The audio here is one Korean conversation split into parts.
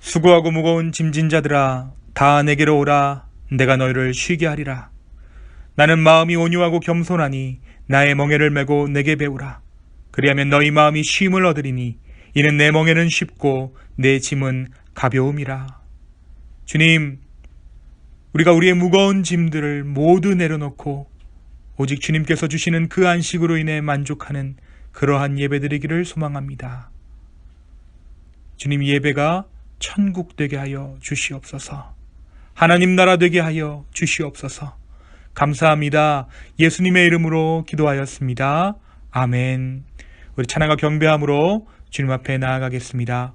수고하고 무거운 짐진 자들아, 다 내게로 오라. 내가 너희를 쉬게 하리라. 나는 마음이 온유하고 겸손하니 나의 멍에를 메고 내게 배우라. 그리하면 너희 마음이 쉼을 얻으리니 이는 내 멍에는 쉽고 내 짐은 가벼움이라. 주님, 우리가 우리의 무거운 짐들을 모두 내려놓고 오직 주님께서 주시는 그 안식으로 인해 만족하는 그러한 예배드리기를 소망합니다. 주님, 예배가 천국 되게 하여 주시옵소서. 하나님 나라 되게 하여 주시옵소서. 감사합니다. 예수님의 이름으로 기도하였습니다. 아멘. 우리 찬양과 경배함으로 주님 앞에 나아가겠습니다.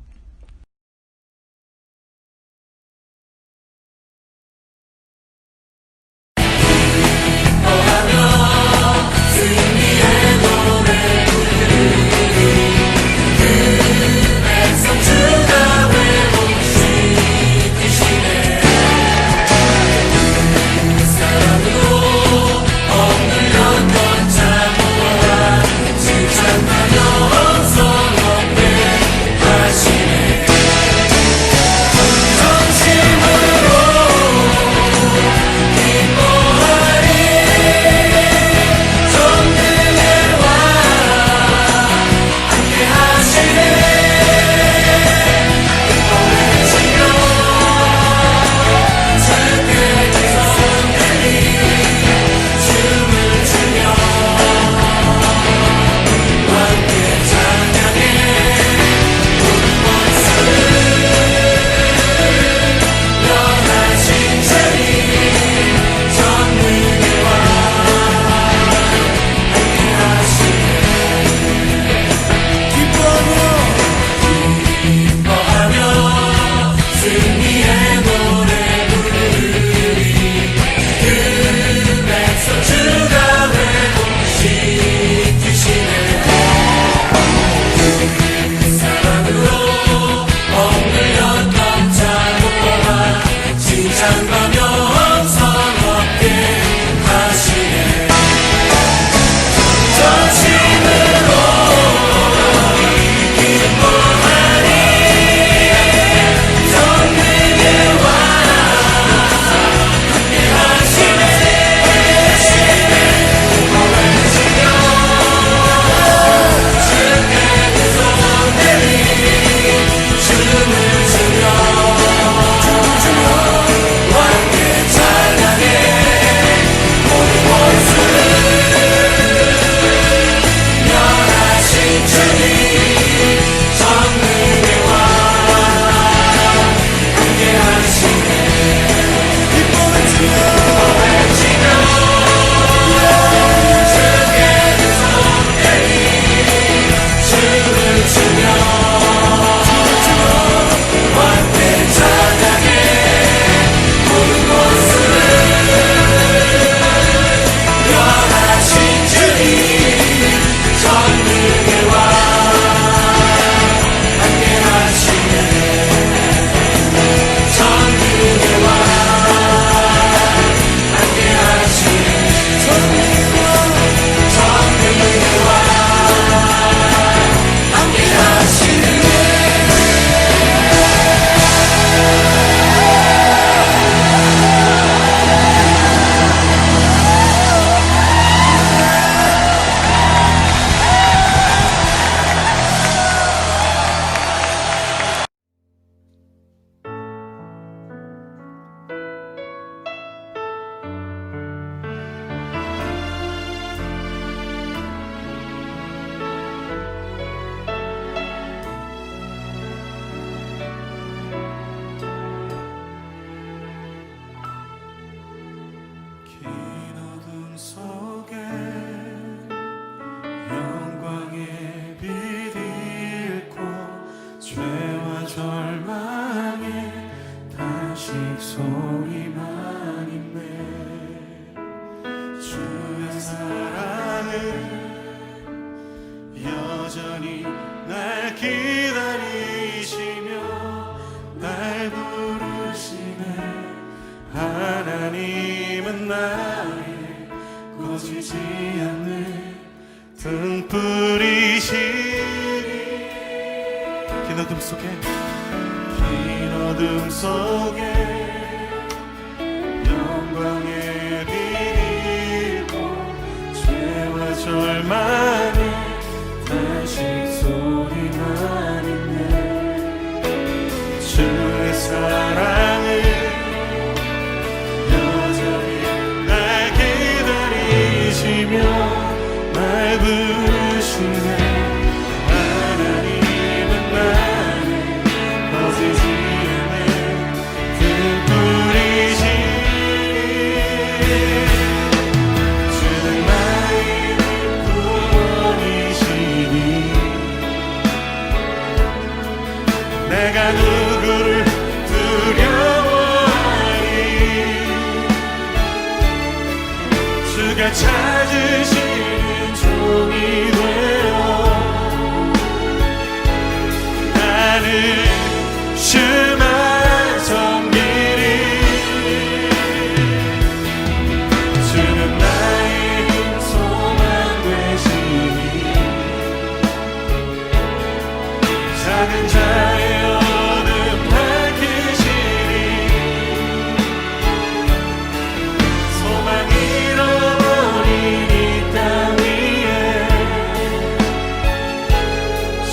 여전히 날 기다리시며 날 부르시네. 하나님은 나의 꺼지지 않는 등불이시니 긴 어둠 속에 어둠 속에 영광의 빛이고 죄와 절망에 다시 소리만 있네. 주의 사랑을 여전히 날 기다리시며 날 부르시네. 하나님은 나를 거스지 않는 그뿐이시니 주는 나의 구원이시니 내가 누구를 두려워하리. 주가 찾으시는 종이 되어 나는 주만 섬기리. 주는 나의 소망 되시니 작은 자의 어둠 밝히시니 소망 잃어버린 이 땅 위에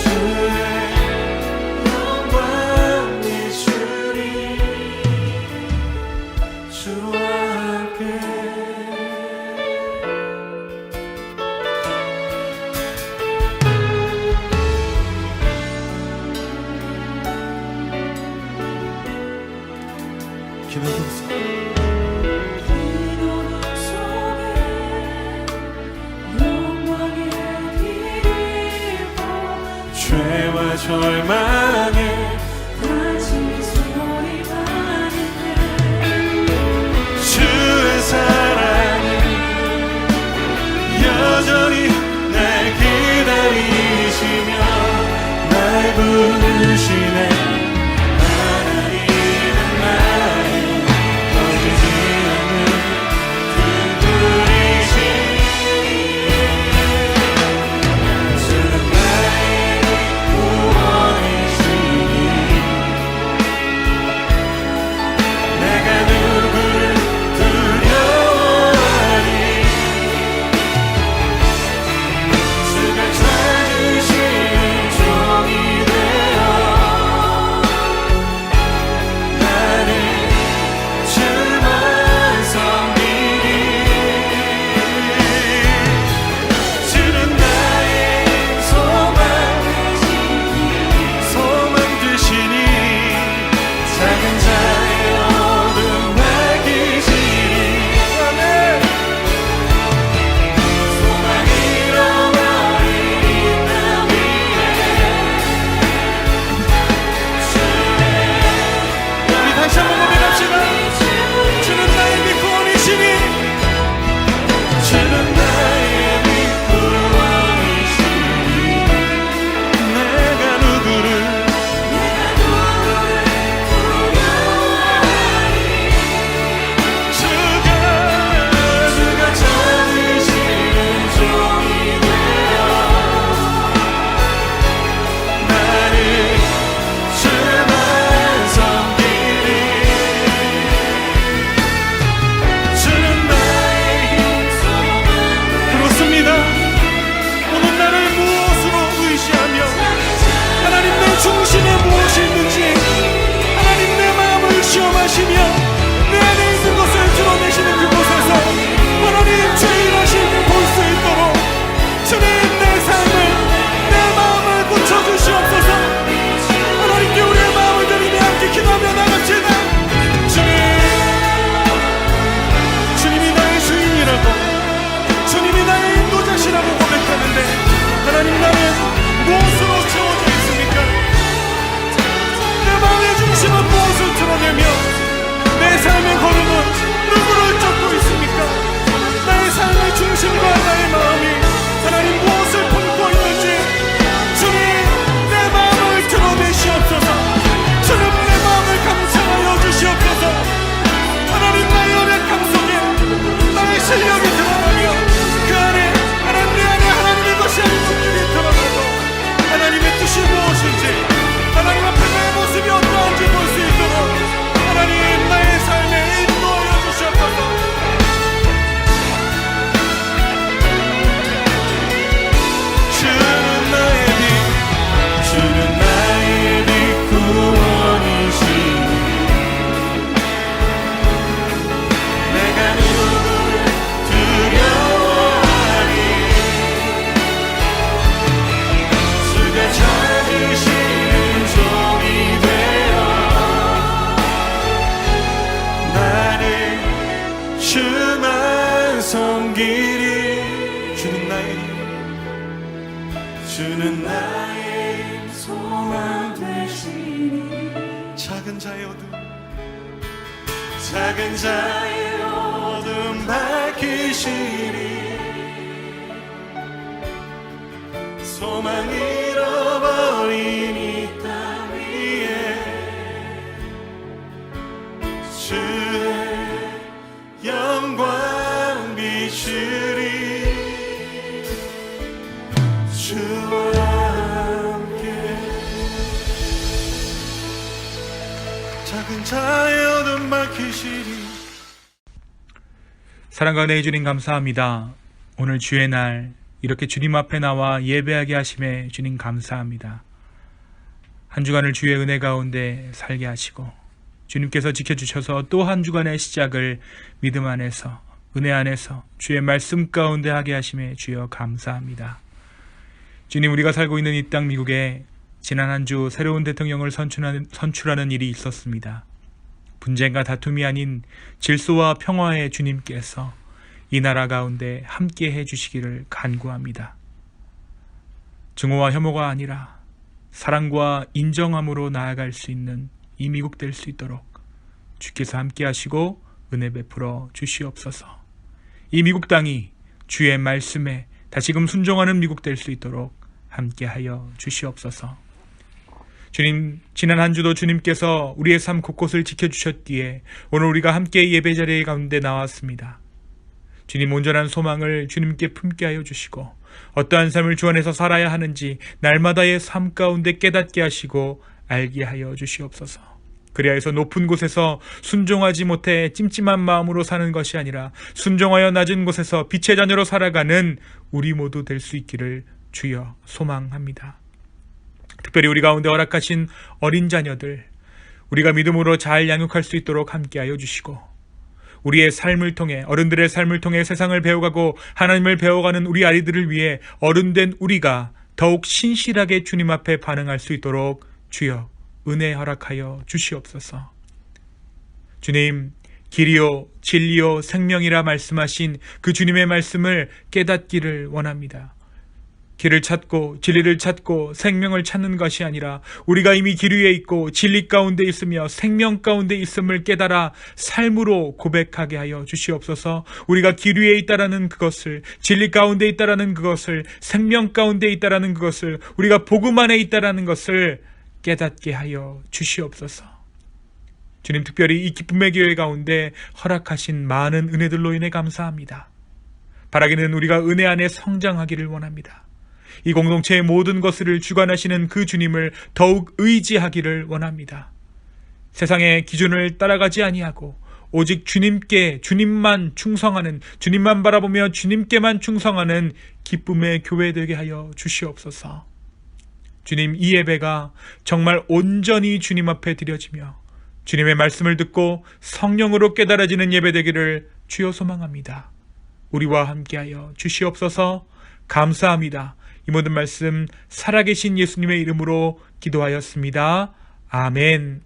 주의 영광 비추리. 주와 함께 기도는 속에 영광의 빛이고 죄와 절망에 다시 소리만 있네. 주의 사랑은 여전히 날 기다리시며 날 부르시네. 하나님은 나를 거스지 않는 그분이시니 주는 나의 구원이시니 내가 누구를 두려워하리. 주가 찾으시는 종이 되어 나는 주만 섬기리. 주는 나의 소망 되시니 작은 자의 어둠 밝히시니 소망 잃어버린 이 땅 위에 우리 다시 한번 고백합시다. 주는 나의 밑구원이시니 주는 나의 밑구원이시니 내가 누구를 주가 찾으시는 종이 되어 나를 주만 섬기리. 주는 나의 그렇습니다. 오늘 나를 무엇으로 의지하며 하나님 내 중심에 무엇이 있는지 하나님 내 마음을 시험하시며 내 안에 있는 것을 드러내시는 그곳에서 하나님 죄인하심 볼 수 있도록 주님 내 삶을 내 마음을 고쳐주시옵소서. 하나님께 우리의 마음을 드리며 함께 기도하며 나갑시다. 주님이 나의 주인이라고 주님이 나의 인도자시라고 고백하는데 하나님 나는 무엇으로 채워져 있습니까? 내 마음의 중심은 무엇을 드러내며 내 주는 나의 소망 되시니 작은 자의 어둠 밝히시니 소망 잃어버린 이 땅 위에 주의 영광 비추리 주와 함께 작은 자의 어둠 밝히시리. 사랑과 은혜의 주님 감사합니다. 오늘 주의 날 이렇게 주님 앞에 나와 예배하게 하심에 주님 감사합니다. 한 주간을 주의 은혜 가운데 살게 하시고 주님께서 지켜주셔서 또 한 주간의 시작을 믿음 안에서 은혜 안에서 주의 말씀 가운데 하게 하심에 주여 감사합니다. 주님, 우리가 살고 있는 이 땅 미국에 지난 한 주 새로운 대통령을 선출하는 일이 있었습니다. 분쟁과 다툼이 아닌 질서와 평화의 주님께서 이 나라 가운데 함께 해주시기를 간구합니다. 증오와 혐오가 아니라 사랑과 인정함으로 나아갈 수 있는 이 미국 될 수 있도록 주께서 함께 하시고 은혜 베풀어 주시옵소서. 이 미국 땅이 주의 말씀에 다시금 순종하는 미국 될 수 있도록 함께하여 주시옵소서. 주님, 지난 한 주도 주님께서 우리의 삶 곳곳을 지켜주셨기에 오늘 우리가 함께 예배 자리에 가운데 나왔습니다. 주님, 온전한 소망을 주님께 품게 하여 주시고 어떠한 삶을 주 안에서 살아야 하는지 날마다의 삶 가운데 깨닫게 하시고 알게 하여 주시옵소서. 그리하여서 높은 곳에서 순종하지 못해 찜찜한 마음으로 사는 것이 아니라 순종하여 낮은 곳에서 빛의 자녀로 살아가는 우리 모두 될 수 있기를 주여 소망합니다. 특별히 우리 가운데 허락하신 어린 자녀들, 우리가 믿음으로 잘 양육할 수 있도록 함께하여 주시고 우리의 삶을 통해, 어른들의 삶을 통해 세상을 배워가고 하나님을 배워가는 우리 아이들을 위해 어른된 우리가 더욱 신실하게 주님 앞에 반응할 수 있도록 주여 은혜 허락하여 주시옵소서. 주님, 길이요 진리요 생명이라 말씀하신 그 주님의 말씀을 깨닫기를 원합니다. 길을 찾고 진리를 찾고 생명을 찾는 것이 아니라 우리가 이미 길 위에 있고 진리 가운데 있으며 생명 가운데 있음을 깨달아 삶으로 고백하게 하여 주시옵소서. 우리가 길 위에 있다라는 그것을, 진리 가운데 있다라는 그것을, 생명 가운데 있다라는 그것을, 우리가 복음 안에 있다라는 것을 깨닫게 하여 주시옵소서. 주님, 특별히 이 기쁨의 교회 가운데 허락하신 많은 은혜들로 인해 감사합니다. 바라기는 우리가 은혜 안에 성장하기를 원합니다. 이 공동체의 모든 것을 주관하시는 그 주님을 더욱 의지하기를 원합니다. 세상의 기준을 따라가지 아니하고 오직 주님께, 주님만 충성하는, 주님만 바라보며 주님께만 충성하는 기쁨의 교회 되게 하여 주시옵소서. 주님, 이 예배가 정말 온전히 주님 앞에 드려지며 주님의 말씀을 듣고 성령으로 깨달아지는 예배 되기를 주여 소망합니다. 우리와 함께하여 주시옵소서. 감사합니다. 이 모든 말씀 살아계신 예수님의 이름으로 기도하였습니다. 아멘.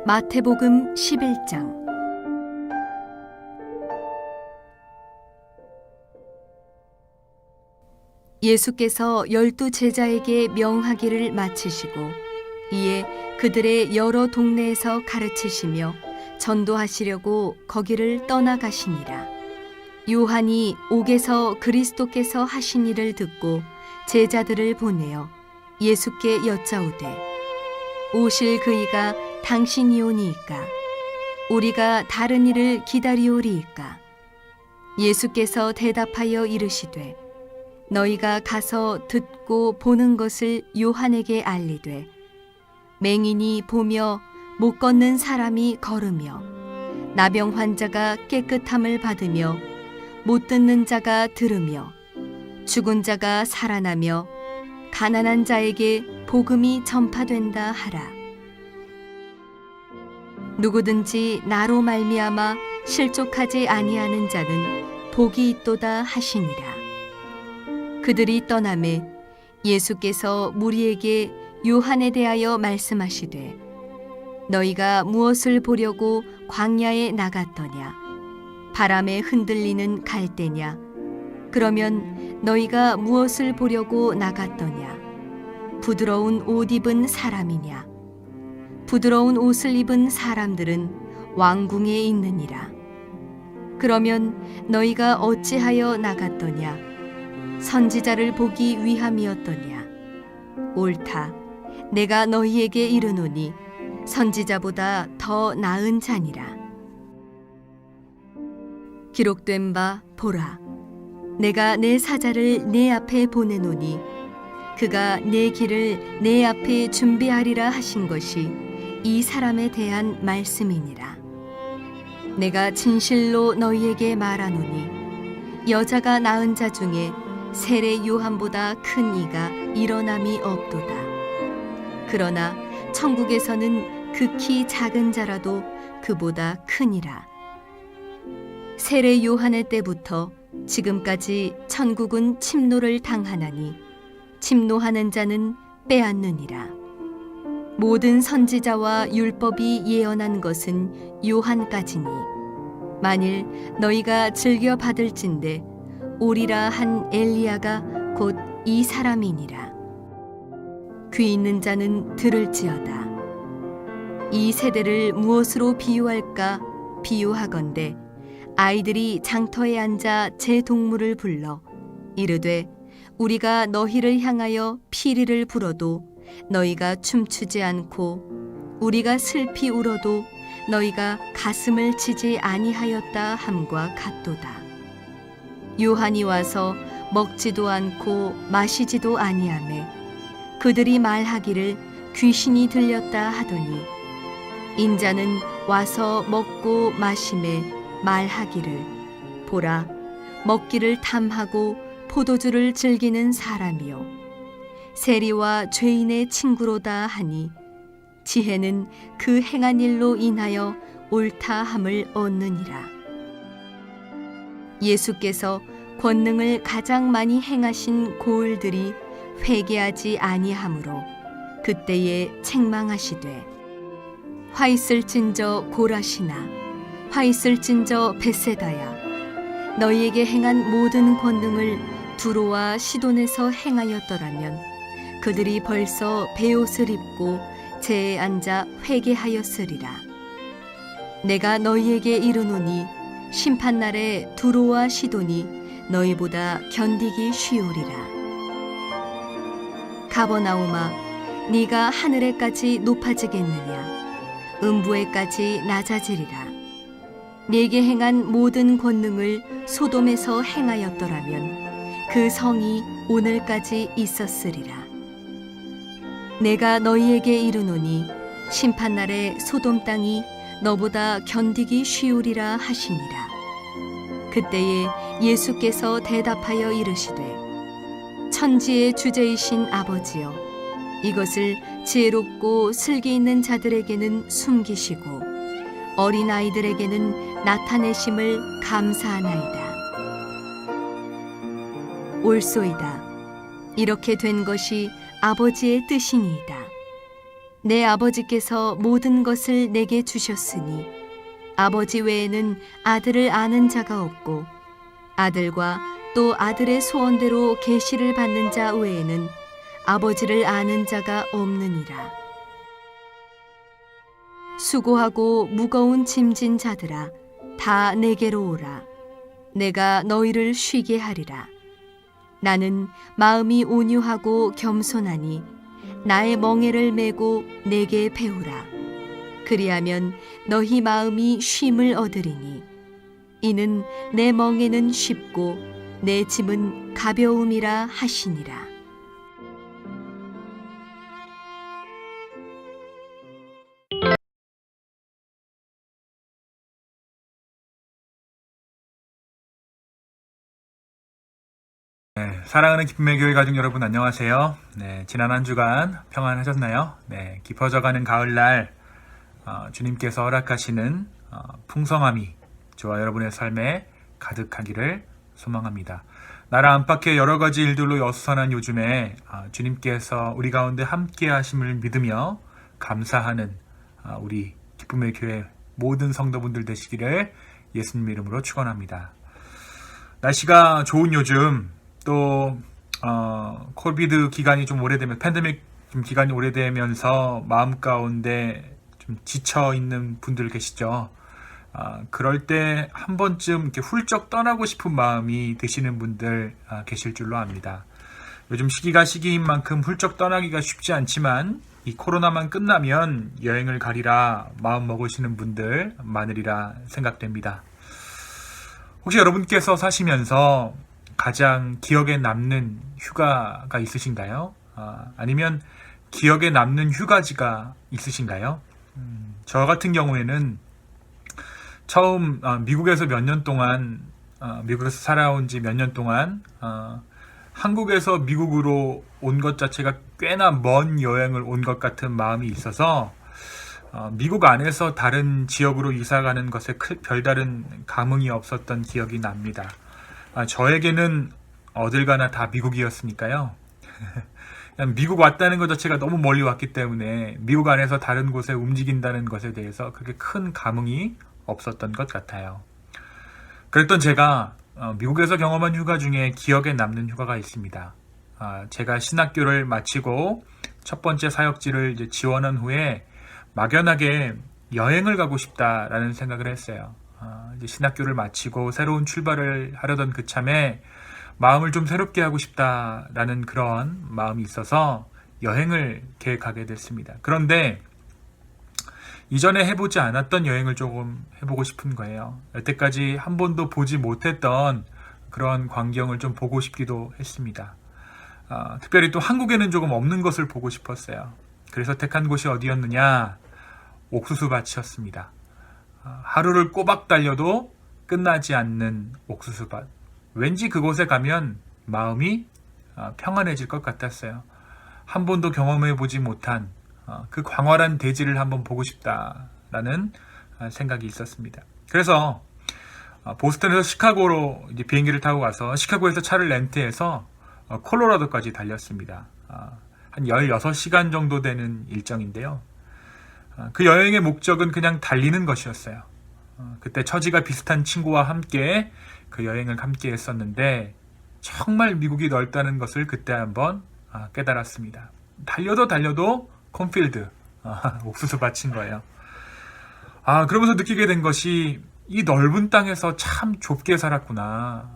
마태복음 11장. 예수께서 12 제자에게 명하기를 마치시고 이에 그들의 여러 동네에서 가르치시며 전도하시려고 거기를 떠나가시니라. 요한이 옥에서 그리스도께서 하신 일을 듣고 제자들을 보내어 예수께 여짜오되 오실 그이가 당신이오니이까 우리가 다른 이를 기다리오리이까. 예수께서 대답하여 이르시되 너희가 가서 듣고 보는 것을 요한에게 알리되 맹인이 보며 못 걷는 사람이 걸으며 나병 환자가 깨끗함을 받으며 못 듣는 자가 들으며 죽은 자가 살아나며 가난한 자에게 복음이 전파된다 하라. 누구든지 나로 말미암아 실족하지 아니하는 자는 복이 있도다 하시니라. 그들이 떠나매 예수께서 무리에게 요한에 대하여 말씀하시되 너희가 무엇을 보려고 광야에 나갔더냐? 바람에 흔들리는 갈대냐? 그러면 너희가 무엇을 보려고 나갔더냐? 부드러운 옷 입은 사람이냐? 부드러운 옷을 입은 사람들은 왕궁에 있느니라. 그러면 너희가 어찌하여 나갔더냐? 선지자를 보기 위함이었더냐? 옳다. 내가 너희에게 이르노니 선지자보다 더 나은 자니라. 기록된 바 보라. 내가 내 사자를 내 앞에 보내노니 그가 내 길을 내 앞에 준비하리라 하신 것이 이 사람에 대한 말씀이니라. 내가 진실로 너희에게 말하노니 여자가 낳은 자 중에 세례 요한보다 큰 이가 일어남이 없도다. 그러나 천국에서는 극히 작은 자라도 그보다 크니라. 세례 요한의 때부터 지금까지 천국은 침노를 당하나니 침노하는 자는 빼앗느니라. 모든 선지자와 율법이 예언한 것은 요한까지니 만일 너희가 즐겨 받을진대 오리라 한 엘리야가 곧 이 사람이니라. 귀 있는 자는 들을지어다. 이 세대를 무엇으로 비유할까? 비유하건대 아이들이 장터에 앉아 제 동물을 불러 이르되 우리가 너희를 향하여 피리를 불어도 너희가 춤추지 않고 우리가 슬피 울어도 너희가 가슴을 치지 아니하였다 함과 같도다. 요한이 와서 먹지도 않고 마시지도 아니하매 그들이 말하기를 귀신이 들렸다 하더니 인자는 와서 먹고 마심에 말하기를 보라 먹기를 탐하고 포도주를 즐기는 사람이요 세리와 죄인의 친구로다 하니 지혜는 그 행한 일로 인하여 옳다함을 얻느니라. 예수께서 권능을 가장 많이 행하신 고을들이 회개하지 아니하므로 그때에 책망하시되 화 있을진저 고라시나 화 있을진저 벳세다야 너희에게 행한 모든 권능을 두로와 시돈에서 행하였더라면 그들이 벌써 베옷을 입고 제에 앉아 회개하였으리라. 내가 너희에게 이르노니 심판날에 두로와 시돈이 너희보다 견디기 쉬우리라. 가버나움아 네가 하늘에까지 높아지겠느냐 음부에까지 낮아지리라. 네게 행한 모든 권능을 소돔에서 행하였더라면 그 성이 오늘까지 있었으리라. 내가 너희에게 이르노니 심판날에 소돔 땅이 너보다 견디기 쉬우리라 하시니라. 그때에 예수께서 대답하여 이르시되 천지의 주제이신 아버지여 이것을 지혜롭고 슬기 있는 자들에게는 숨기시고 어린아이들에게는 나타내심을 감사하나이다. 옳소이다. 이렇게 된 것이 아버지의 뜻이니이다. 내 아버지께서 모든 것을 내게 주셨으니 아버지 외에는 아들을 아는 자가 없고 아들과 또 아들의 소원대로 계시를 받는 자 외에는 아버지를 아는 자가 없느니라. 수고하고 무거운 짐진 자들아 다 내게로 오라. 내가 너희를 쉬게 하리라. 나는 마음이 온유하고 겸손하니 나의 멍에를 메고 내게 배우라. 그리하면 너희 마음이 쉼을 얻으리니 이는 내 멍에는 쉽고 내 짐은 가벼움이라 하시니라. 네, 사랑하는 기쁨의 교회 가족 여러분 안녕하세요. 네, 지난 한 주간 평안하셨나요? 네, 깊어져가는 가을날 주님께서 허락하시는 풍성함이 저와 여러분의 삶에 가득하기를 소망합니다. 나라 안팎의 여러 가지 일들로 여수선한 요즘에 주님께서 우리 가운데 함께 하심을 믿으며 감사하는 우리 기쁨의 교회 모든 성도분들 되시기를 예수님 이름으로 축원합니다. 날씨가 좋은 요즘 또 코비드 기간이 좀 오래되면 팬데믹 좀 기간이 오래되면서 마음 가운데 좀 지쳐 있는 분들 계시죠. 그럴 때 한 번쯤 이렇게 훌쩍 떠나고 싶은 마음이 드시는 분들 계실 줄로 압니다. 요즘 시기가 시기인 만큼 훌쩍 떠나기가 쉽지 않지만 이 코로나만 끝나면 여행을 가리라 마음 먹으시는 분들 많으리라 생각됩니다. 혹시 여러분께서 사시면서 가장 기억에 남는 휴가가 있으신가요? 아니면 기억에 남는 휴가지가 있으신가요? 저 같은 경우에는 처음 미국에서 몇 년 동안 미국에서 살아온 지 몇 년 동안 한국에서 미국으로 온 것 자체가 꽤나 먼 여행을 온 것 같은 마음이 있어서 미국 안에서 다른 지역으로 이사 가는 것에 별다른 감흥이 없었던 기억이 납니다. 저에게는 어딜 가나 다 미국이었으니까요. 그냥 미국 왔다는 것 자체가 너무 멀리 왔기 때문에 미국 안에서 다른 곳에 움직인다는 것에 대해서 그렇게 큰 감흥이 없었던 것 같아요. 그랬던 제가 미국에서 경험한 휴가 중에 기억에 남는 휴가가 있습니다. 제가 신학교를 마치고 첫 번째 사역지를 이제 지원한 후에 막연하게 여행을 가고 싶다라는 생각을 했어요. 이제 신학교를 마치고 새로운 출발을 하려던 그 참에 마음을 좀 새롭게 하고 싶다라는 그런 마음이 있어서 여행을 계획하게 됐습니다. 그런데 이전에 해보지 않았던 여행을 조금 해보고 싶은 거예요. 여태까지 한 번도 보지 못했던 그런 광경을 좀 보고 싶기도 했습니다. 특별히 또 한국에는 조금 없는 것을 보고 싶었어요. 그래서 택한 곳이 어디였느냐? 옥수수밭이었습니다. 하루를 꼬박 달려도 끝나지 않는 옥수수밭. 왠지 그곳에 가면 마음이 평안해질 것 같았어요. 한 번도 경험해보지 못한 그 광활한 대지를 한번 보고 싶다라는 생각이 있었습니다. 그래서 보스턴에서 시카고로 이제 비행기를 타고 가서 시카고에서 차를 렌트해서 콜로라도까지 달렸습니다. 한 16시간 정도 되는 일정인데요. 그 여행의 목적은 그냥 달리는 것이었어요. 그때 처지가 비슷한 친구와 함께 그 여행을 함께 했었는데 정말 미국이 넓다는 것을 그때 한번 깨달았습니다. 달려도 콘필드, 옥수수 밭인 거예요. 그러면서 느끼게 된 것이 이 넓은 땅에서 참 좁게 살았구나.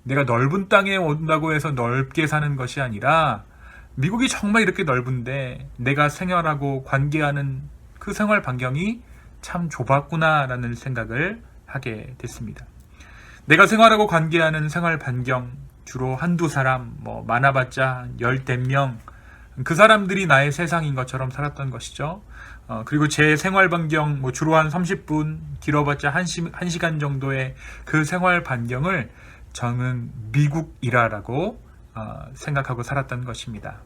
내가 넓은 땅에 온다고 해서 넓게 사는 것이 아니라 미국이 정말 이렇게 넓은데 내가 생활하고 관계하는 그 생활 반경이 참 좁았구나라는 생각을 하게 됐습니다. 내가 생활하고 관계하는 생활 반경 주로 한두 사람, 많아봤자 10명, 그 사람들이 나의 세상인 것처럼 살았던 것이죠. 그리고 제 생활 반경 주로 한 30분, 길어봤자 1시간 정도의 그 생활 반경을 저는 미국이라고 생각하고 살았던 것입니다.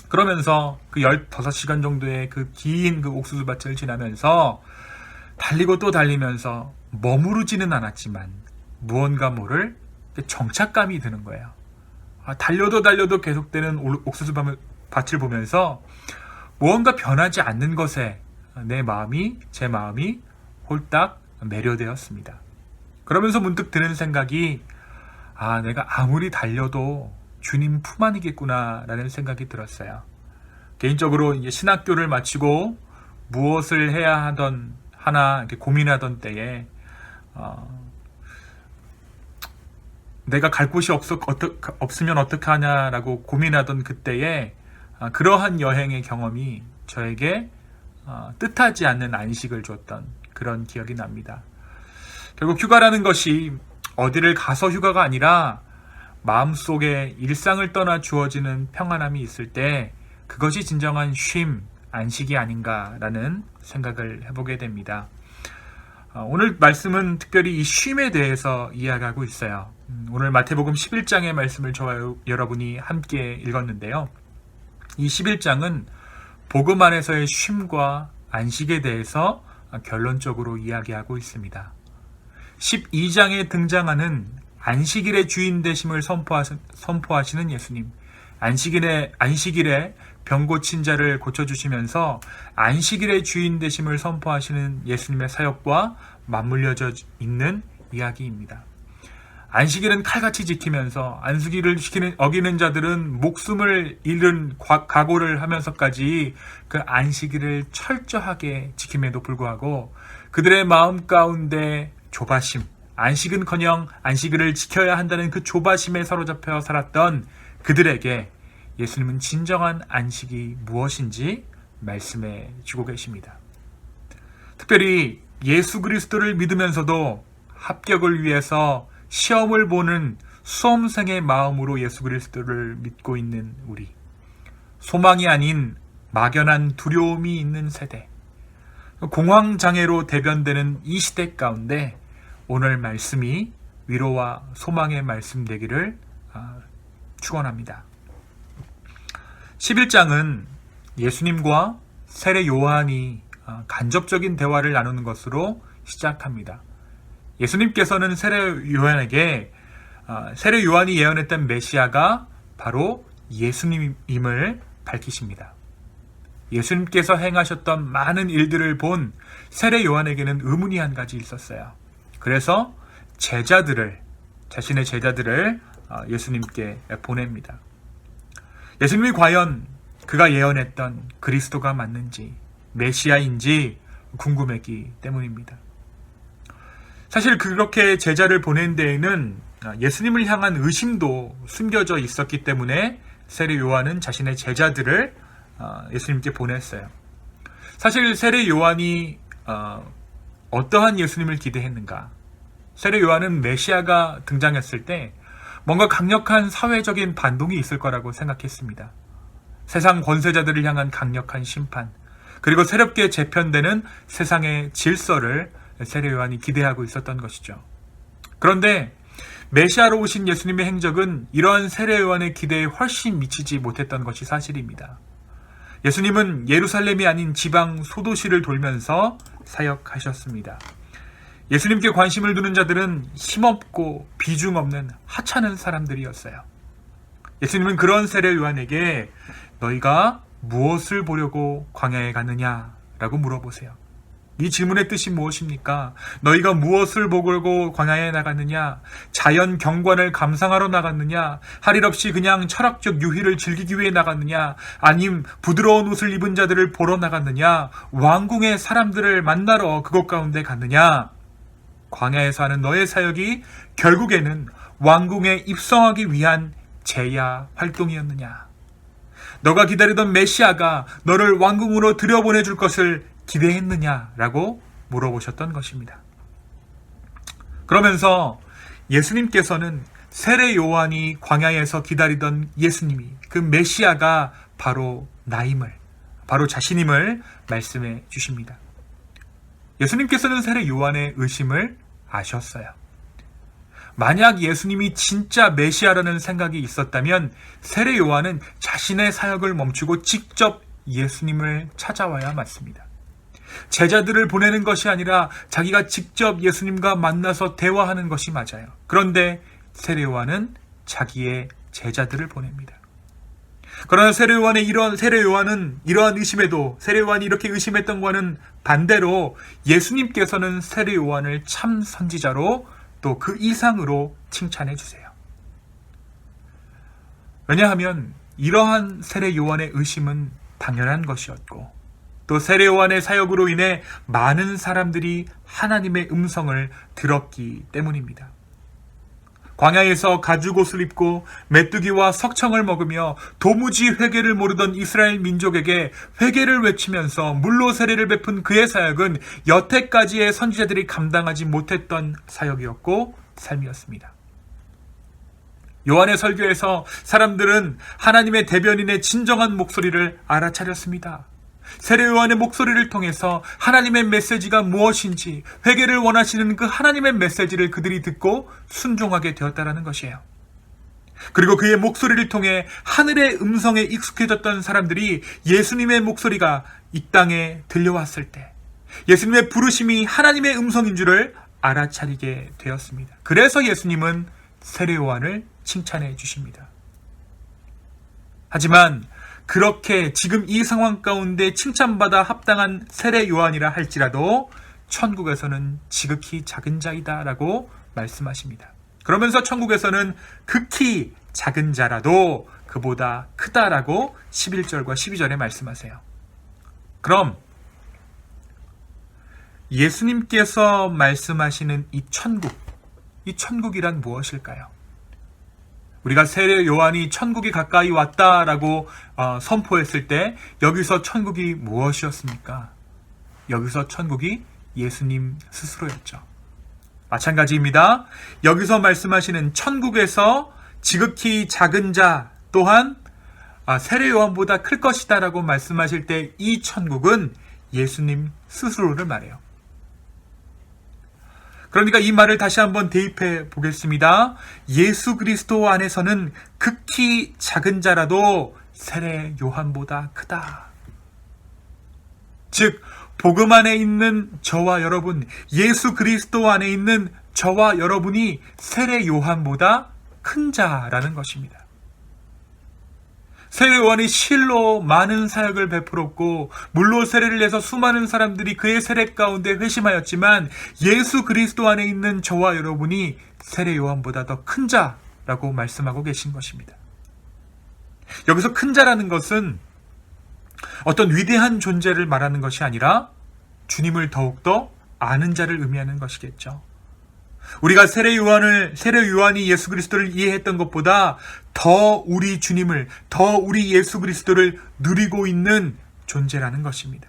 그러면서 그 15시간 정도의 그 긴 그 옥수수밭을 지나면서 달리고 또 달리면서 머무르지는 않았지만 무언가 모를 정착감이 드는 거예요. 달려도 계속되는 옥수수밭을 보면서 무언가 변하지 않는 것에 제 마음이 홀딱 매료되었습니다. 그러면서 문득 드는 생각이 내가 아무리 달려도 주님 품 안이겠구나라는 생각이 들었어요. 개인적으로 이제 신학교를 마치고 무엇을 해야 하나 이렇게 고민하던 때에 내가 갈 곳이 없으면 어떻게 하냐라고 고민하던 그때에 그러한 여행의 경험이 저에게 뜻하지 않는 안식을 줬던 그런 기억이 nap니다. 결국 휴가라는 것이 어디를 가서 휴가가 아니라 마음속에 일상을 떠나 주어지는 평안함이 있을 때 그것이 진정한 쉼, 안식이 아닌가라는 생각을 해보게 됩니다. 오늘 말씀은 특별히 이 쉼에 대해서 이야기하고 있어요. 오늘 마태복음 11장의 말씀을 저와 여러분이 함께 읽었는데요. 이 11장은 복음 안에서의 쉼과 안식에 대해서 결론적으로 이야기하고 있습니다. 12장에 등장하는 안식일의 주인 되심을 선포하시는 예수님, 안식일에 병 고친 자를 고쳐주시면서 안식일의 주인 되심을 선포하시는 예수님의 사역과 맞물려져 있는 이야기입니다. 안식일은 칼같이 지키면서 안식일을 어기는 자들은 목숨을 잃은 각오를 하면서까지 그 안식일을 철저하게 지킴에도 불구하고 그들의 마음 가운데 조바심, 안식은커녕 안식일을 지켜야 한다는 그 조바심에 사로잡혀 살았던 그들에게 예수님은 진정한 안식이 무엇인지 말씀해 주고 계십니다. 특별히 예수 그리스도를 믿으면서도 합격을 위해서 시험을 보는 수험생의 마음으로 예수 그리스도를 믿고 있는 우리, 소망이 아닌 막연한 두려움이 있는 세대, 공황장애로 대변되는 이 시대 가운데 오늘 말씀이 위로와 소망의 말씀 되기를 축원합니다. 11장은 예수님과 세례 요한이 간접적인 대화를 나누는 것으로 시작합니다. 예수님께서는 세례 요한이 예언했던 메시아가 바로 예수님임을 밝히십니다. 예수님께서 행하셨던 많은 일들을 본 세례 요한에게는 의문이 한 가지 있었어요. 그래서 자신의 제자들을 예수님께 보냅니다. 예수님이 과연 그가 예언했던 그리스도가 맞는지, 메시아인지 궁금했기 때문입니다. 사실 그렇게 제자를 보낸 데에는 예수님을 향한 의심도 숨겨져 있었기 때문에 세례 요한은 자신의 제자들을 예수님께 보냈어요. 사실 세례 요한이 어떠한 예수님을 기대했는가? 세례 요한은 메시아가 등장했을 때 뭔가 강력한 사회적인 반동이 있을 거라고 생각했습니다. 세상 권세자들을 향한 강력한 심판, 그리고 새롭게 재편되는 세상의 질서를 세례 요한이 기대하고 있었던 것이죠. 그런데 메시아로 오신 예수님의 행적은 이러한 세례 요한의 기대에 훨씬 미치지 못했던 것이 사실입니다. 예수님은 예루살렘이 아닌 지방 소도시를 돌면서 사역하셨습니다. 예수님께 관심을 두는 자들은 힘없고 비중 없는 하찮은 사람들이었어요. 예수님은 그런 세례 요한에게 너희가 무엇을 보려고 광야에 갔느냐라고 물어보세요. 이 질문의 뜻이 무엇입니까? 너희가 무엇을 보려고 광야에 나갔느냐? 자연 경관을 감상하러 나갔느냐? 할 일 없이 그냥 철학적 유희를 즐기기 위해 나갔느냐? 아님 부드러운 옷을 입은 자들을 보러 나갔느냐? 왕궁의 사람들을 만나러 그곳 가운데 갔느냐? 광야에서 하는 너의 사역이 결국에는 왕궁에 입성하기 위한 제야 활동이었느냐? 너가 기다리던 메시아가 너를 왕궁으로 들여보내줄 것을 기대했느냐라고 물어보셨던 것입니다. 그러면서 예수님께서는 세례 요한이 광야에서 기다리던 예수님이, 그 메시아가 바로 나임을, 바로 자신임을 말씀해 주십니다. 예수님께서는 세례 요한의 의심을 아셨어요. 만약 예수님이 진짜 메시아라는 생각이 있었다면 세례 요한은 자신의 사역을 멈추고 직접 예수님을 찾아와야 맞습니다. 제자들을 보내는 것이 아니라 자기가 직접 예수님과 만나서 대화하는 것이 맞아요. 그런데 세례 요한은 자기의 제자들을 보냅니다. 그러나 세례 요한이 이러한 의심에도, 세례 요한이 이렇게 의심했던 것과는 반대로 예수님께서는 세례 요한을 참 선지자로, 또 그 이상으로 칭찬해 주세요. 왜냐하면 이러한 세례 요한의 의심은 당연한 것이었고, 또 세례 요한의 사역으로 인해 많은 사람들이 하나님의 음성을 들었기 때문입니다. 광야에서 가죽옷을 입고 메뚜기와 석청을 먹으며 도무지 회개를 모르던 이스라엘 민족에게 회개를 외치면서 물로 세례를 베푼 그의 사역은 여태까지의 선지자들이 감당하지 못했던 사역이었고 삶이었습니다. 요한의 설교에서 사람들은 하나님의 대변인의 진정한 목소리를 알아차렸습니다. 세례 요한의 목소리를 통해서 하나님의 메시지가 무엇인지, 회개를 원하시는 그 하나님의 메시지를 그들이 듣고 순종하게 되었다는 것이에요. 그리고 그의 목소리를 통해 하늘의 음성에 익숙해졌던 사람들이 예수님의 목소리가 이 땅에 들려왔을 때 예수님의 부르심이 하나님의 음성인 줄을 알아차리게 되었습니다. 그래서 예수님은 세례 요한을 칭찬해 주십니다. 하지만 그렇게 지금 이 상황 가운데 칭찬받아 합당한 세례 요한이라 할지라도 천국에서는 지극히 작은 자이다 라고 말씀하십니다. 그러면서 천국에서는 극히 작은 자라도 그보다 크다라고 11절과 12절에 말씀하세요. 그럼 예수님께서 말씀하시는 이 천국이란 무엇일까요? 우리가 세례 요한이 천국이 가까이 왔다라고 선포했을 때 여기서 천국이 무엇이었습니까? 여기서 천국이 예수님 스스로였죠. 마찬가지입니다. 여기서 말씀하시는 천국에서 지극히 작은 자 또한 세례 요한보다 클 것이다 라고 말씀하실 때 이 천국은 예수님 스스로를 말해요. 그러니까 이 말을 다시 한번 대입해 보겠습니다. 예수 그리스도 안에서는 극히 작은 자라도 세례 요한보다 크다. 즉 복음 안에 있는 저와 여러분, 예수 그리스도 안에 있는 저와 여러분이 세례 요한보다 큰 자라는 것입니다. 세례 요한이 실로 많은 사역을 베풀었고 물로 세례를 내서 수많은 사람들이 그의 세례 가운데 회심하였지만 예수 그리스도 안에 있는 저와 여러분이 세례 요한보다 더 큰 자라고 말씀하고 계신 것입니다. 여기서 큰 자라는 것은 어떤 위대한 존재를 말하는 것이 아니라 주님을 더욱더 아는 자를 의미하는 것이겠죠. 우리가 세례 요한이 예수 그리스도를 이해했던 것보다 더 우리 주님을, 더 우리 예수 그리스도를 누리고 있는 존재라는 것입니다.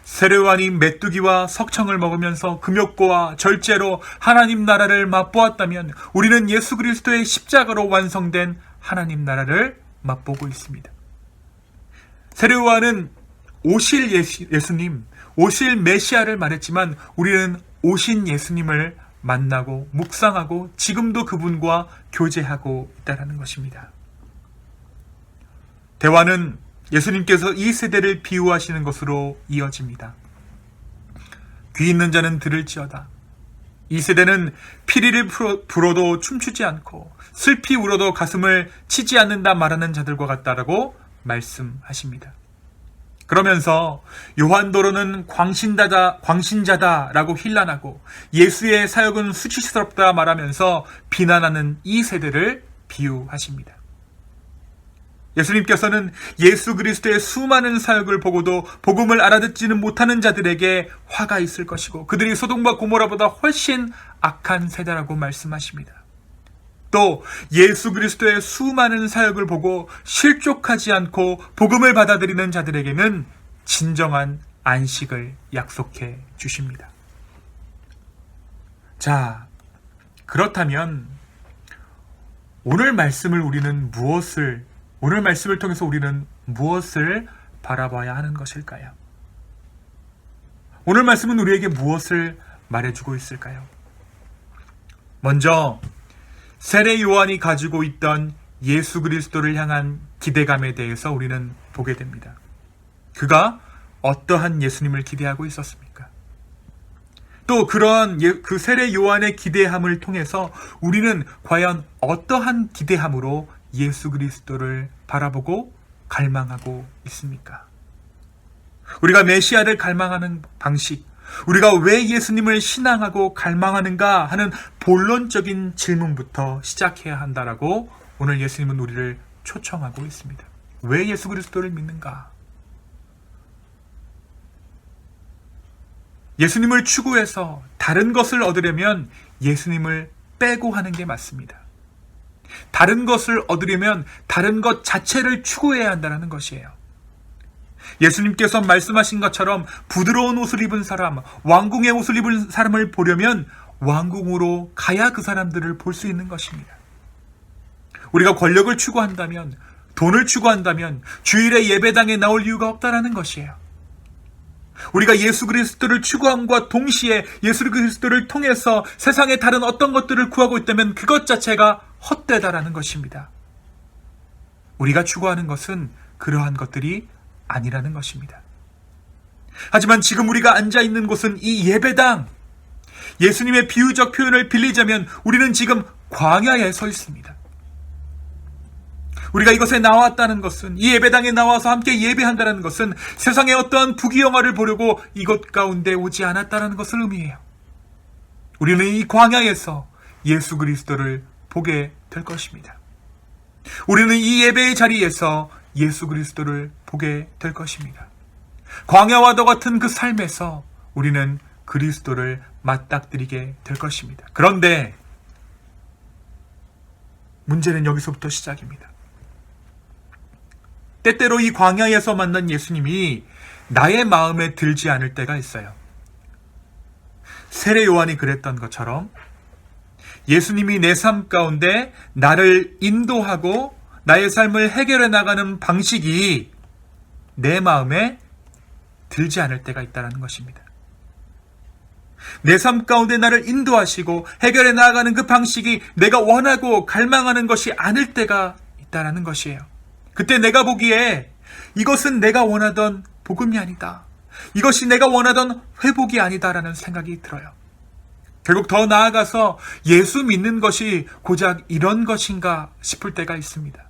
세례 요한이 메뚜기와 석청을 먹으면서 금욕고와 절제로 하나님 나라를 맛보았다면 우리는 예수 그리스도의 십자가로 완성된 하나님 나라를 맛보고 있습니다. 세례 요한은 오실 예수님, 오실 메시아를 말했지만 우리는 오신 예수님을 만나고 묵상하고 지금도 그분과 교제하고 있다는 것입니다. 대화는 예수님께서 이 세대를 비유하시는 것으로 이어집니다. 귀 있는 자는 들을지어다. 이 세대는 피리를 불어도 춤추지 않고 슬피 울어도 가슴을 치지 않는다 말하는 자들과 같다라고 말씀하십니다. 그러면서 요한도로는 광신자다라고 힐난하고 예수의 사역은 수치스럽다 말하면서 비난하는 이 세대를 비유하십니다. 예수님께서는 예수 그리스도의 수많은 사역을 보고도 복음을 알아듣지는 못하는 자들에게 화가 있을 것이고 그들이 소돔과 고모라보다 훨씬 악한 세대라고 말씀하십니다. 또 예수 그리스도의 수많은 사역을 보고 실족하지 않고 복음을 받아들이는 자들에게는 진정한 안식을 약속해 주십니다. 자, 그렇다면 오늘 말씀을 통해서 우리는 무엇을 바라봐야 하는 것일까요? 오늘 말씀은 우리에게 무엇을 말해주고 있을까요? 먼저 세례 요한이 가지고 있던 예수 그리스도를 향한 기대감에 대해서 우리는 보게 됩니다. 그가 어떠한 예수님을 기대하고 있었습니까? 또 그러한 그 세례 요한의 기대함을 통해서 우리는 과연 어떠한 기대함으로 예수 그리스도를 바라보고 갈망하고 있습니까? 우리가 메시아를 갈망하는 방식, 우리가 왜 예수님을 신앙하고 갈망하는가 하는 본론적인 질문부터 시작해야 한다라고 오늘 예수님은 우리를 초청하고 있습니다. 왜 예수 그리스도를 믿는가? 예수님을 추구해서 다른 것을 얻으려면 예수님을 빼고 하는 게 맞습니다. 다른 것을 얻으려면 다른 것 자체를 추구해야 한다는 것이에요. 예수님께서 말씀하신 것처럼 부드러운 옷을 입은 사람, 왕궁의 옷을 입은 사람을 보려면 왕궁으로 가야 그 사람들을 볼 수 있는 것입니다. 우리가 권력을 추구한다면, 돈을 추구한다면 주일에 예배당에 나올 이유가 없다라는 것이에요. 우리가 예수 그리스도를 추구함과 동시에 예수 그리스도를 통해서 세상의 다른 어떤 것들을 구하고 있다면 그것 자체가 헛되다라는 것입니다. 우리가 추구하는 것은 그러한 것들이 아니라는 것입니다. 하지만 지금 우리가 앉아있는 곳은 이 예배당, 예수님의 비유적 표현을 빌리자면 우리는 지금 광야에 서 있습니다. 우리가 이것에 나왔다는 것은, 이 예배당에 나와서 함께 예배한다는 것은 세상의 어떠한 부귀영화를 보려고 이곳 가운데 오지 않았다는 것을 의미해요. 우리는 이 광야에서 예수 그리스도를 보게 될 것입니다. 우리는 이 예배의 자리에서 예수 그리스도를 보게 될 것입니다. 광야와도 같은 그 삶에서 우리는 그리스도를 맞닥뜨리게 될 것입니다. 그런데 문제는 여기서부터 시작입니다. 때때로 이 광야에서 만난 예수님이 나의 마음에 들지 않을 때가 있어요. 세례 요한이 그랬던 것처럼 예수님이 내 삶 가운데 나를 인도하고 나의 삶을 해결해 나가는 방식이 내 마음에 들지 않을 때가 있다는 것입니다. 내 삶 가운데 나를 인도하시고 해결해 나가는 그 방식이 내가 원하고 갈망하는 것이 아닐 때가 있다는 것이에요. 그때 내가 보기에 이것은 내가 원하던 복음이 아니다. 이것이 내가 원하던 회복이 아니다라는 생각이 들어요. 결국 더 나아가서 예수 믿는 것이 고작 이런 것인가 싶을 때가 있습니다.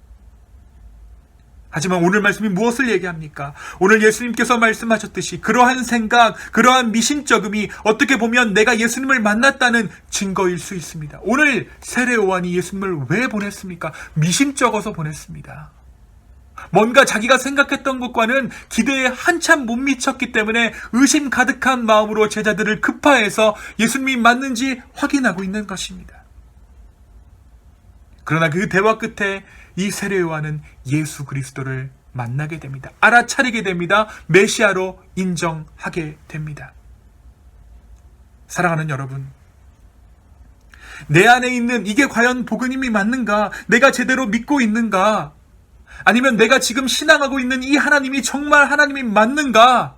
하지만 오늘 말씀이 무엇을 얘기합니까? 오늘 예수님께서 말씀하셨듯이 그러한 생각, 그러한 미심쩍음이 어떻게 보면 내가 예수님을 만났다는 증거일 수 있습니다. 오늘 세례 요한이 예수님을 왜 보냈습니까? 미심쩍어서 보냈습니다. 뭔가 자기가 생각했던 것과는 기대에 한참 못 미쳤기 때문에 의심 가득한 마음으로 제자들을 급파해서 예수님이 맞는지 확인하고 있는 것입니다. 그러나 그 대화 끝에 이 세례 요한은 예수 그리스도를 만나게 됩니다. 알아차리게 됩니다. 메시아로 인정하게 됩니다. 사랑하는 여러분, 내 안에 있는 이게 과연 복음이 맞는가? 내가 제대로 믿고 있는가? 아니면 내가 지금 신앙하고 있는 이 하나님이 정말 하나님이 맞는가?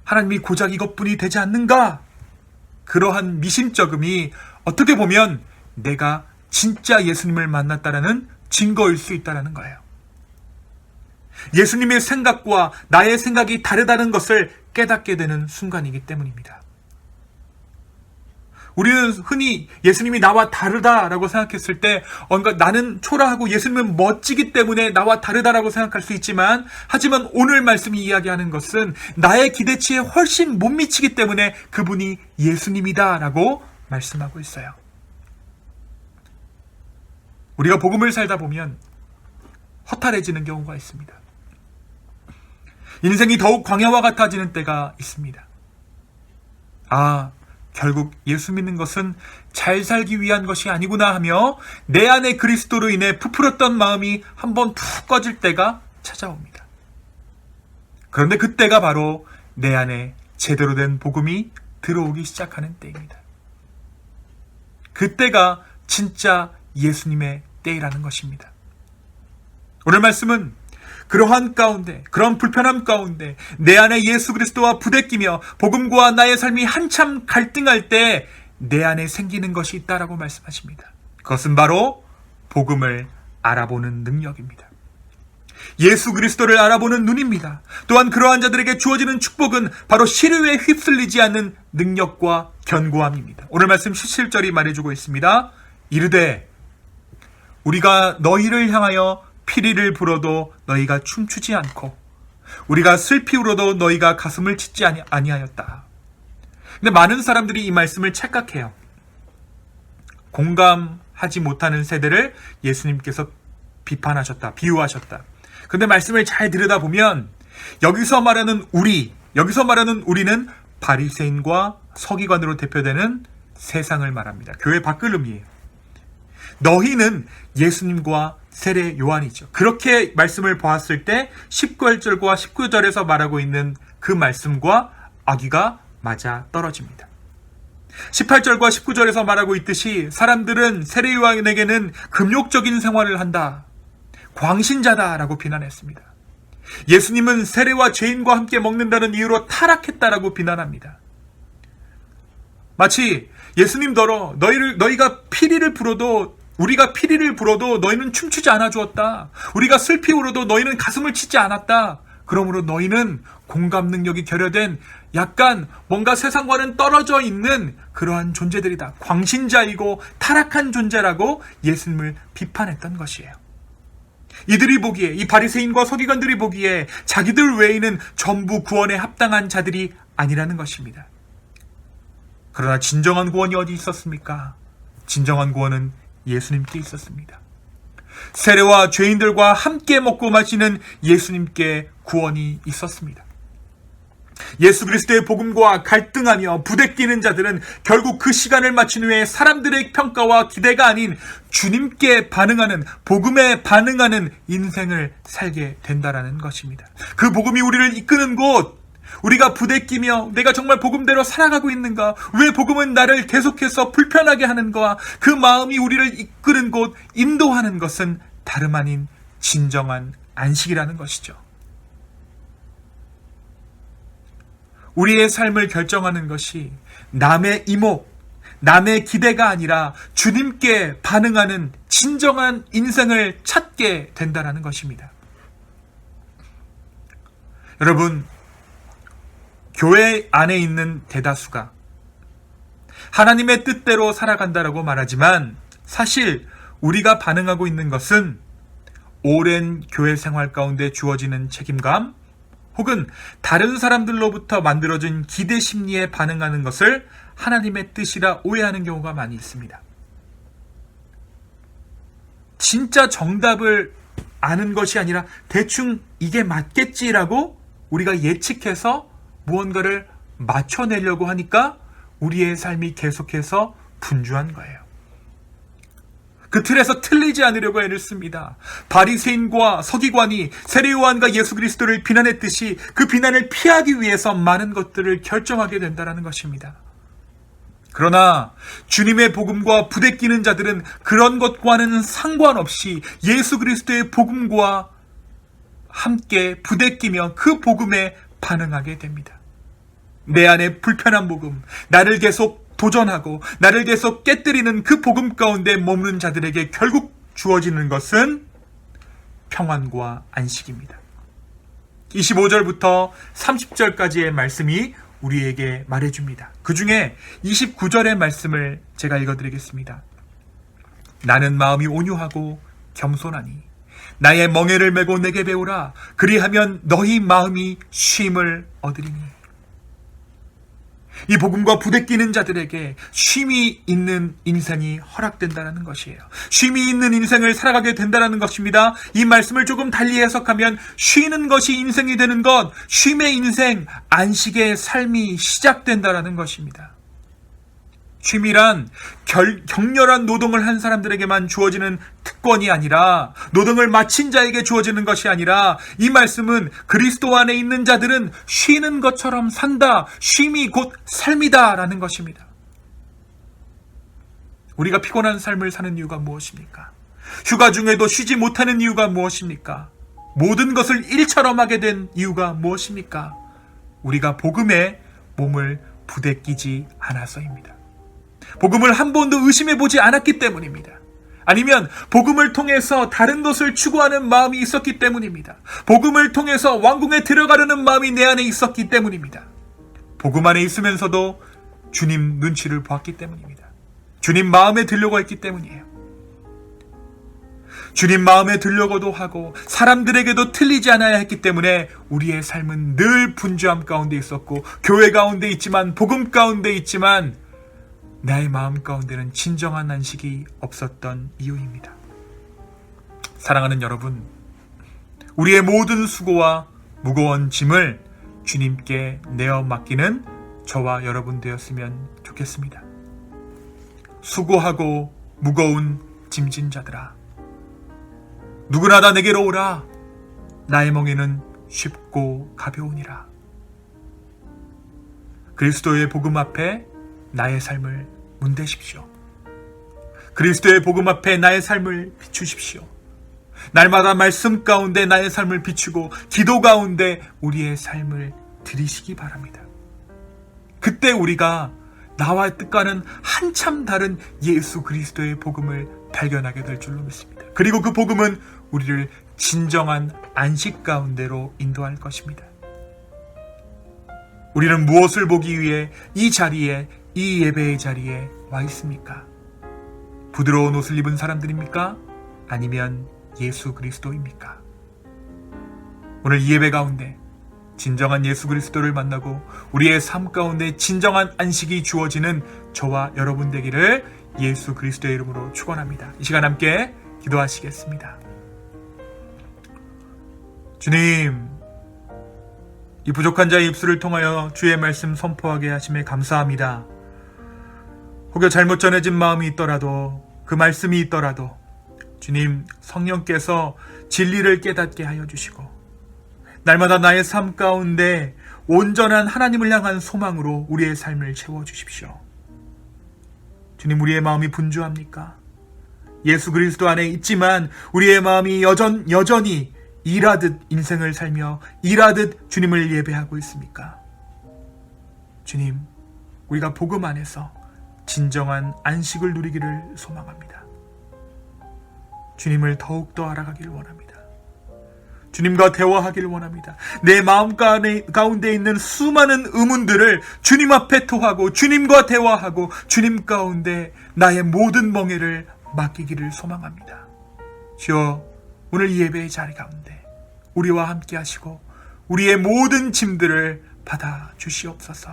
하나님이 고작 이것뿐이 되지 않는가? 그러한 미심쩍음이 어떻게 보면 내가 진짜 예수님을 만났다라는 증거일 수 있다는 거예요. 예수님의 생각과 나의 생각이 다르다는 것을 깨닫게 되는 순간이기 때문입니다. 우리는 흔히 예수님이 나와 다르다라고 생각했을 때 나는 초라하고 예수님은 멋지기 때문에 나와 다르다라고 생각할 수 있지만, 하지만 오늘 말씀이 이야기하는 것은 나의 기대치에 훨씬 못 미치기 때문에 그분이 예수님이다라고 말씀하고 있어요. 우리가 복음을 살다 보면 허탈해지는 경우가 있습니다. 인생이 더욱 광야와 같아지는 때가 있습니다. 결국 예수 믿는 것은 잘 살기 위한 것이 아니구나 하며 내 안에 그리스도로 인해 부풀었던 마음이 한번 푹 꺼질 때가 찾아옵니다. 그런데 그때가 바로 내 안에 제대로 된 복음이 들어오기 시작하는 때입니다. 그때가 진짜 예수님의 때이라는 것입니다. 오늘 말씀은 그러한 가운데, 그런 불편함 가운데 내 안에 예수 그리스도와 부대끼며 복음과 나의 삶이 한참 갈등할 때 내 안에 생기는 것이 있다라고 말씀하십니다. 그것은 바로 복음을 알아보는 능력입니다. 예수 그리스도를 알아보는 눈입니다. 또한 그러한 자들에게 주어지는 축복은 바로 시류에 휩쓸리지 않는 능력과 견고함입니다. 오늘 말씀 17절이 말해주고 있습니다. 이르되 우리가 너희를 향하여 피리를 불어도 너희가 춤추지 않고 우리가 슬피 울어도 너희가 가슴을 치지 아니하였다. 근데 많은 사람들이 이 말씀을 착각해요. 공감하지 못하는 세대를 예수님께서 비판하셨다, 비유하셨다. 근데 말씀을 잘 들여다보면 여기서 말하는 우리는 바리새인과 서기관으로 대표되는 세상을 말합니다. 교회 밖을 의미해요. 너희는 예수님과 세례 요한이죠. 그렇게 말씀을 보았을 때 18절과 19절에서 말하고 있는 그 말씀과 아귀가 맞아 떨어집니다. 18절과 19절에서 말하고 있듯이 사람들은 세례 요한에게는 금욕적인 생활을 한다, 광신자다라고 비난했습니다. 예수님은 세례와 죄인과 함께 먹는다는 이유로 타락했다라고 비난합니다. 마치 예수님더러 우리가 피리를 불어도 너희는 춤추지 않아 주었다. 우리가 슬피 울어도 너희는 가슴을 치지 않았다. 그러므로 너희는 공감 능력이 결여된 약간 뭔가 세상과는 떨어져 있는 그러한 존재들이다. 광신자이고 타락한 존재라고 예수님을 비판했던 것이에요. 이들이 보기에, 이 바리새인과 서기관들이 보기에 자기들 외에는 전부 구원에 합당한 자들이 아니라는 것입니다. 그러나 진정한 구원이 어디 있었습니까? 진정한 구원은 예수님께 있었습니다. 세례와 죄인들과 함께 먹고 마시는 예수님께 구원이 있었습니다. 예수 그리스도의 복음과 갈등하며 부대끼는 자들은 결국 그 시간을 마친 후에 사람들의 평가와 기대가 아닌 주님께 반응하는, 복음에 반응하는 인생을 살게 된다라는 것입니다. 그 복음이 우리를 이끄는 곳, 우리가 부대끼며 내가 정말 복음대로 살아가고 있는가, 왜 복음은 나를 계속해서 불편하게 하는가, 그 마음이 우리를 이끄는 곳, 인도하는 것은 다름 아닌 진정한 안식이라는 것이죠. 우리의 삶을 결정하는 것이 남의 이목, 남의 기대가 아니라 주님께 반응하는 진정한 인생을 찾게 된다는 것입니다. 여러분, 교회 안에 있는 대다수가 하나님의 뜻대로 살아간다라고 말하지만 사실 우리가 반응하고 있는 것은 오랜 교회 생활 가운데 주어지는 책임감 혹은 다른 사람들로부터 만들어진 기대 심리에 반응하는 것을 하나님의 뜻이라 오해하는 경우가 많이 있습니다. 진짜 정답을 아는 것이 아니라 대충 이게 맞겠지라고 우리가 예측해서 무언가를 맞춰내려고 하니까 우리의 삶이 계속해서 분주한 거예요. 그 틀에서 틀리지 않으려고 애를 씁니다. 바리새인과 서기관이 세례요한과 예수 그리스도를 비난했듯이 그 비난을 피하기 위해서 많은 것들을 결정하게 된다는 것입니다. 그러나 주님의 복음과 부대끼는 자들은 그런 것과는 상관없이 예수 그리스도의 복음과 함께 부대끼며 그 복음에 반응하게 됩니다. 내 안에 불편한 복음, 나를 계속 도전하고 나를 계속 깨뜨리는 그 복음 가운데 머무는 자들에게 결국 주어지는 것은 평안과 안식입니다. 25절부터 30절까지의 말씀이 우리에게 말해줍니다. 그 중에 29절의 말씀을 제가 읽어드리겠습니다. 나는 마음이 온유하고 겸손하니 나의 멍에를 메고 내게 배우라. 그리하면 너희 마음이 쉼을 얻으리니. 이 복음과 부대끼는 자들에게 쉼이 있는 인생이 허락된다는 것이에요. 쉼이 있는 인생을 살아가게 된다는 것입니다. 이 말씀을 조금 달리 해석하면 쉬는 것이 인생이 되는 것, 쉼의 인생, 안식의 삶이 시작된다는 것입니다. 쉼이란 격렬한 노동을 한 사람들에게만 주어지는 특권이 아니라, 노동을 마친 자에게 주어지는 것이 아니라, 이 말씀은 그리스도 안에 있는 자들은 쉬는 것처럼 산다. 쉼이 곧 삶이다 라는 것입니다. 우리가 피곤한 삶을 사는 이유가 무엇입니까? 휴가 중에도 쉬지 못하는 이유가 무엇입니까? 모든 것을 일처럼 하게 된 이유가 무엇입니까? 우리가 복음에 몸을 부대끼지 않아서입니다. 복음을 한 번도 의심해보지 않았기 때문입니다. 아니면 복음을 통해서 다른 것을 추구하는 마음이 있었기 때문입니다. 복음을 통해서 왕궁에 들어가려는 마음이 내 안에 있었기 때문입니다. 복음 안에 있으면서도 주님 눈치를 보았기 때문입니다. 주님 마음에 들려고 했기 때문이에요. 주님 마음에 들려고도 하고 사람들에게도 틀리지 않아야 했기 때문에 우리의 삶은 늘 분주함 가운데 있었고, 교회 가운데 있지만, 복음 가운데 있지만, 나의 마음 가운데는 진정한 안식이 없었던 이유입니다. 사랑하는 여러분, 우리의 모든 수고와 무거운 짐을 주님께 내어 맡기는 저와 여러분 되었으면 좋겠습니다. 수고하고 무거운 짐진 자들아, 누구나 다 내게로 오라. 나의 멍에는 쉽고 가벼우니라. 그리스도의 복음 앞에 나의 삶을 문대십시오. 그리스도의 복음 앞에 나의 삶을 비추십시오. 날마다 말씀 가운데 나의 삶을 비추고 기도 가운데 우리의 삶을 드리시기 바랍니다. 그때 우리가 나와 뜻과는 한참 다른 예수 그리스도의 복음을 발견하게 될 줄로 믿습니다. 그리고 그 복음은 우리를 진정한 안식 가운데로 인도할 것입니다. 우리는 무엇을 보기 위해 이 자리에, 이 예배의 자리에 와 있습니까? 부드러운 옷을 입은 사람들입니까? 아니면 예수 그리스도입니까? 오늘 이 예배 가운데 진정한 예수 그리스도를 만나고 우리의 삶 가운데 진정한 안식이 주어지는 저와 여러분 되기를 예수 그리스도의 이름으로 축원합니다. 이 시간 함께 기도하시겠습니다. 주님, 이 부족한 자의 입술을 통하여 주의 말씀 선포하게 하심에 감사합니다. 혹여 잘못 전해진 마음이 있더라도, 그 말씀이 있더라도 주님 성령께서 진리를 깨닫게 하여 주시고 날마다 나의 삶 가운데 온전한 하나님을 향한 소망으로 우리의 삶을 채워주십시오. 주님, 우리의 마음이 분주합니까? 예수 그리스도 안에 있지만 우리의 마음이 여전히 일하듯 인생을 살며 일하듯 주님을 예배하고 있습니까? 주님, 우리가 복음 안에서 진정한 안식을 누리기를 소망합니다. 주님을 더욱더 알아가길 원합니다. 주님과 대화하길 원합니다. 내 마음 가운데 있는 수많은 의문들을 주님 앞에 토하고 주님과 대화하고 주님 가운데 나의 모든 멍에를 맡기기를 소망합니다. 주여, 오늘 이 예배의 자리 가운데 우리와 함께 하시고 우리의 모든 짐들을 받아 주시옵소서.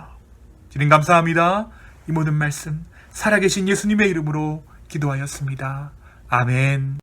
주님 감사합니다. 이 모든 말씀 살아계신 예수님의 이름으로 기도하였습니다. 아멘.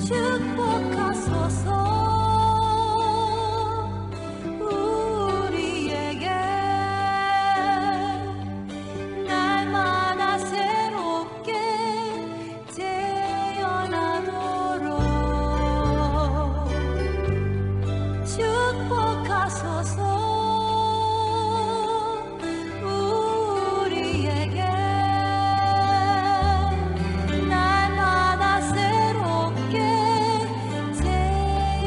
축복하소서 우리에게 날마다 새롭게 태어나도록 축복하소서 우리에게 날마다 새롭게 태어나도록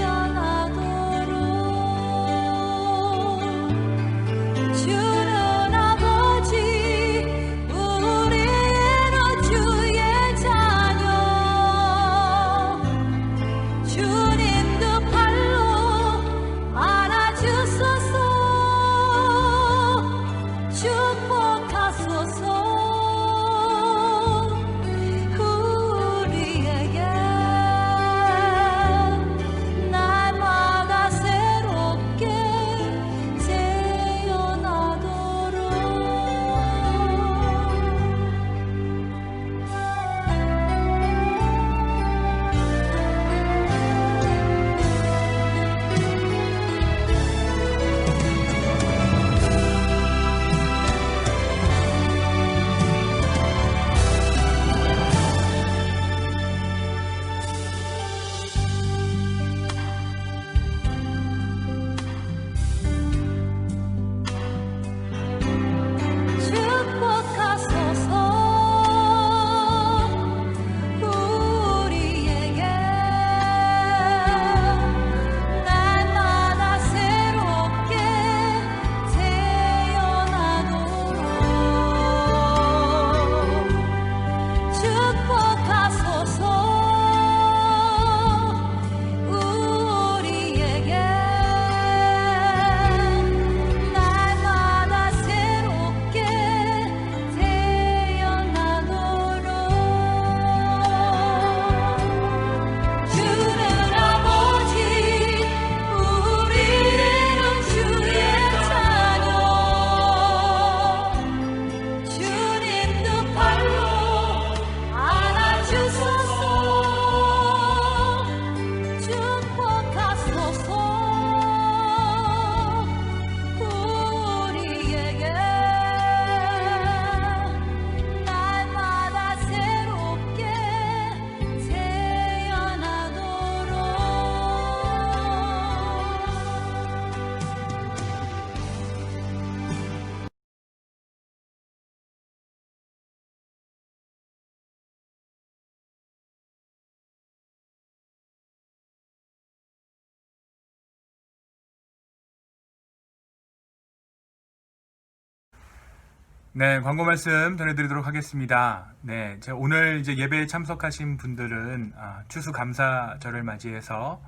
네, 광고 말씀 전해드리도록 하겠습니다. 네, 오늘 이제 예배에 참석하신 분들은 추수감사절을 맞이해서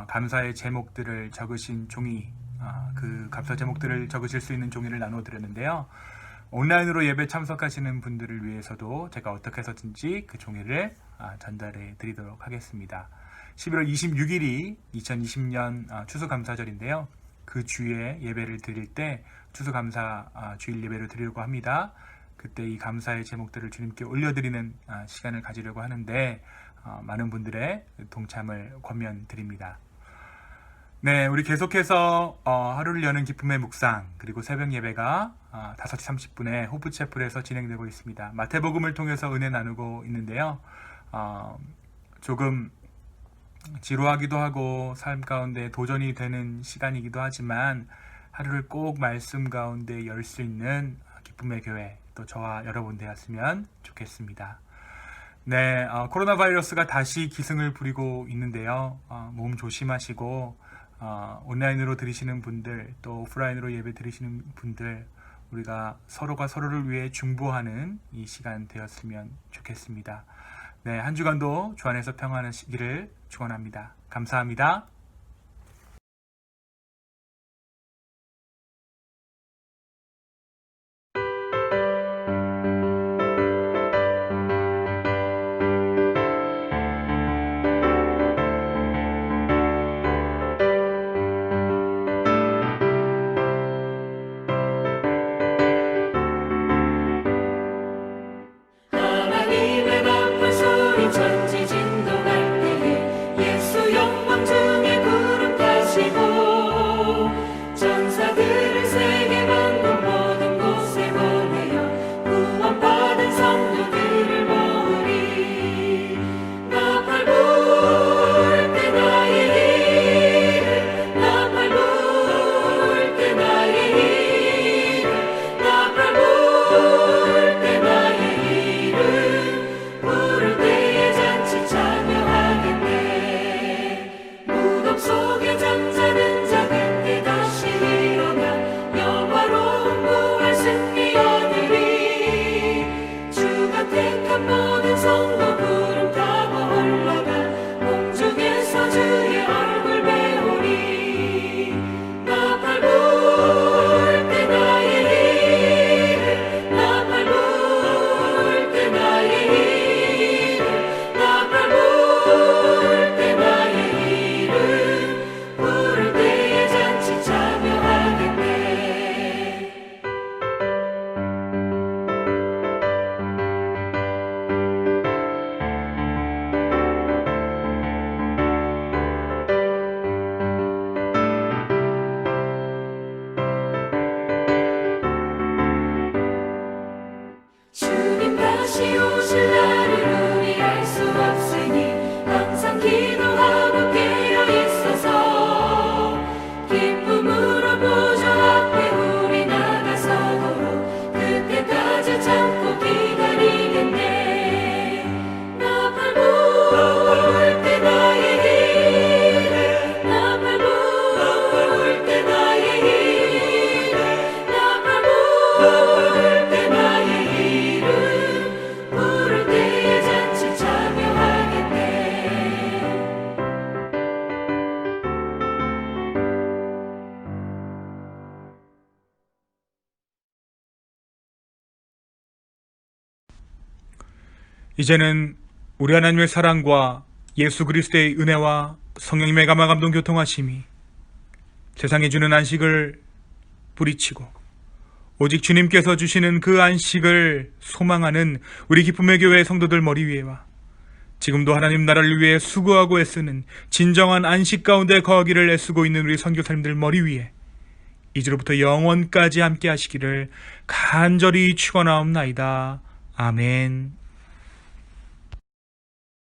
감사의 제목들을 적으신 종이, 그 감사 제목들을 적으실 수 있는 종이를 나눠드렸는데요. 온라인으로 예배 참석하시는 분들을 위해서도 제가 어떻게 해서든지 그 종이를 전달해 드리도록 하겠습니다. 11월 26일이 2020년 추수감사절인데요. 그 주에 예배를 드릴 때 추수감사 주일 예배를 드리려고 합니다. 그때 이 감사의 제목들을 주님께 올려드리는 시간을 가지려고 하는데 많은 분들의 동참을 권면드립니다. 네, 우리 계속해서 하루를 여는 기쁨의 묵상, 그리고 새벽 예배가 5시 30분에 호프채플에서 진행되고 있습니다. 마태복음을 통해서 은혜 나누고 있는데요. 조금 지루하기도 하고 삶 가운데 도전이 되는 시간이기도 하지만 하루를 꼭 말씀 가운데 열 수 있는 기쁨의 교회, 또 저와 여러분 되었으면 좋겠습니다. 네, 코로나 바이러스가 다시 기승을 부리고 있는데요. 몸 조심하시고 온라인으로 들으시는 분들, 또 오프라인으로 예배 드리시는 분들, 우리가 서로가 서로를 위해 중보하는 이 시간 되었으면 좋겠습니다. 네, 한 주간도 주 안에서 평안하시기를 축원합니다. 감사합니다. 하나님의 나팔 소리 천지진동할 때에 예수 영광 중에 구름 타시고 전사들을 세계 만국 모든 곳에 보내어 구원받은 성도들을 모으리. 나팔 불 때 나의 일을, 나팔 불 때 나의 일을, 나팔 불 때 나의 일을 부를 때에 잔치 참여하겠네. 무덤 속에 잠자는 자 그때 다시 일어나 영화로운 부활 승리 얻으리. 주가 택한 모든 성도 구름 타고 올라가 공중에서 주의 얼굴 배우리. 나팔 불 때 나의 일을, 나팔 불 때 나의 일을, 나팔 불 때 나의 일을 부를 때에 잔치 참여하겠네. 주님 다시 오실 날을 우리 알 수 없으니 항상 기도하고 깨어 있어서 기쁨으로 보좌 앞에 우리 나가서도록 그때까지 참고 기다리겠네. 나팔 불 때 나의 일을, 나팔 불 때 나의 일을, 나팔 불 때 나의 일을 부를 때에 잔치 참여하겠네. 이제는 우리 하나님의 사랑과 예수 그리스도의 은혜와 성령님의 감화 감동 교통하심이 세상에 주는 안식을 뿌리치고 오직 주님께서 주시는 그 안식을 소망하는 우리 기쁨의 교회 성도들 머리 위에와 지금도 하나님 나라를 위해 수고하고 애쓰는 진정한 안식 가운데 거하기를 애쓰고 있는 우리 선교사님들 머리 위에 이제로부터 영원까지 함께 하시기를 간절히 축원하옵나이다. 아멘.